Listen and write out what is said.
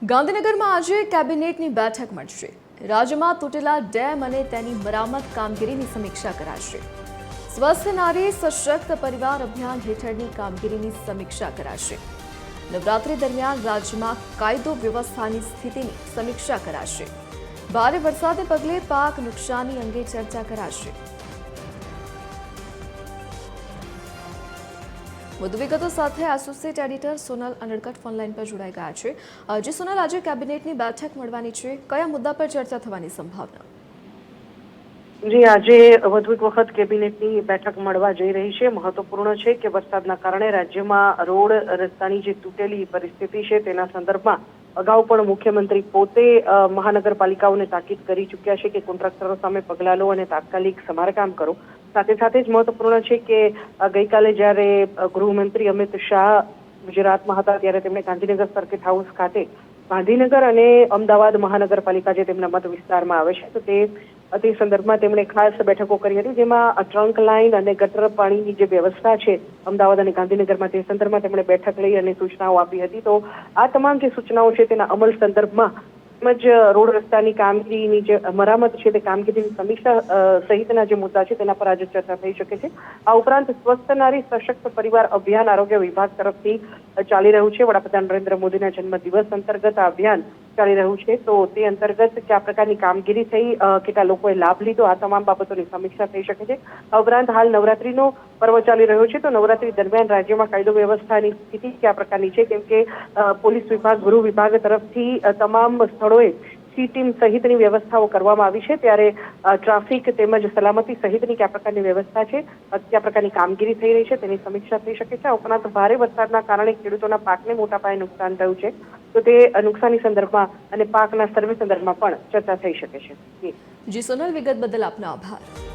ગાંધીનગરમાં આજે કેબિનેટની બેઠક મળશે। રાજ્યમાં તૂટેલા ડેમ અને તેની મરામત કામગીરીની સમીક્ષા કરાશે। સ્વસ્થ નારી સશક્ત પરિવાર અભિયાન હેઠળની કામગીરીની સમીક્ષા કરાશે। નવરાત્રી દરમિયાન રાજ્યમાં કાયદો વ્યવસ્થાની સ્થિતિની સમીક્ષા કરાશે। ભારે વરસાદને પગલે પાક નુકસાની અંગે ચર્ચા કરાશે। વધુ વિગતો સાથે associate editor Sonal Anadkat phone line પર જોડાઈ ગયા છે। જે સોનલ, આજે કેબિનેટની બેઠક મળવાની છે, કયા મુદ્દા પર ચર્ચા થવાની સંભાવના? જી, આજે વધુ એક વખત કેબિનેટની બેઠક મળવા જઈ રહી છે। મહત્વપૂર્ણ છે કે વરસાદના કારણે રાજ્યમાં રોડ રસ્તાની જે તૂટેલી પરિસ્થિતિ છે તેના સંદર્ભમાં અગાઉ પણ મુખ્યમંત્રી પોતે મહાનગરપાલિકાઓને તાકીદ કરી ચૂક્યા છે કે કોન્ટ્રાક્ટરો સામે પગલાં લો અને તાત્કાલિક સમારકામ કરો। સાથે સાથે જ મહત્વપૂર્ણ છે કે ગઈકાલે જ્યારે ગૃહમંત્રી અમિત શાહ ગુજરાતમાં હતા ત્યારે તેમણે ગાંધીનગર સર્કિટ હાઉસ ખાતે ગાંધીનગર અને અમદાવાદ મહાનગરપાલિકા જે તેમના મત વિસ્તારમાં આવે છે તો તે સંદર્ભમાં તેમણે ખાસ બેઠકો કરી હતી, જેમાં ટ્રંક લાઇન અને ગટર પાણીની જે વ્યવસ્થા છે અમદાવાદ અને ગાંધીનગરમાં તે સંદર્ભમાં તેમણે બેઠક લઈ અને સૂચનાઓ આપી હતી। તો આ તમામ જે સૂચનાઓ છે તેના અમલ સંદર્ભમાં તેમજ રોડ રસ્તાની કામગીરીની જે મરામત છે તે કામગીરીની સમીક્ષા સહિતના જે મુદ્દા છે તેના પર આજે ચર્ચા થઈ શકે છે। આ ઉપરાંત સ્વસ્થ નારી સશક્ત પરિવાર અભિયાન આરોગ્ય વિભાગ તરફથી ચાલી રહ્યું છે। વડાપ્રધાન નરેન્દ્ર મોદીના જન્મદિવસ અંતર્ગત આ અભિયાન ચાલી રહ્યું છે, તો તે અંતર્ગત કયા પ્રકારની કામગીરી થઈ, કેટલા લોકોએ લાભ લીધો, આ તમામ બાબતોની સમીક્ષા થઈ શકે છે। આ ઉપરાંત હાલ નવરાત્રીનો પર્વ ચાલી રહ્યો છે, તો નવરાત્રી દરમિયાન રાજ્યમાં કાયદો વ્યવસ્થાની સ્થિતિ કયા પ્રકારની છે, કેમ કે પોલીસ વિભાગ, ગૃહ વિભાગ તરફથી તમામ સ્થળોએ સી ટીમ સહિતની વ્યવસ્થાઓ કરવામાં આવી છે, ત્યારે ટ્રાફિક તેમજ સલામતી સહિતની કયા પ્રકારની વ્યવસ્થા છે, કયા પ્રકારની કામગીરી થઈ રહી છે તેની સમીક્ષા થઈ શકે છે। આ ઉપરાંત ભારે વરસાદના કારણે ખેડૂતોના પાકને મોટા પાયે નુકસાન થયું છે, તો તે નુકસાની સંદર્ભમાં અને પાકના સર્વે સંદર્ભમાં પણ ચર્ચા થઈ શકે છે। જી સોનલ, વિગત બદલ આપનો આભાર।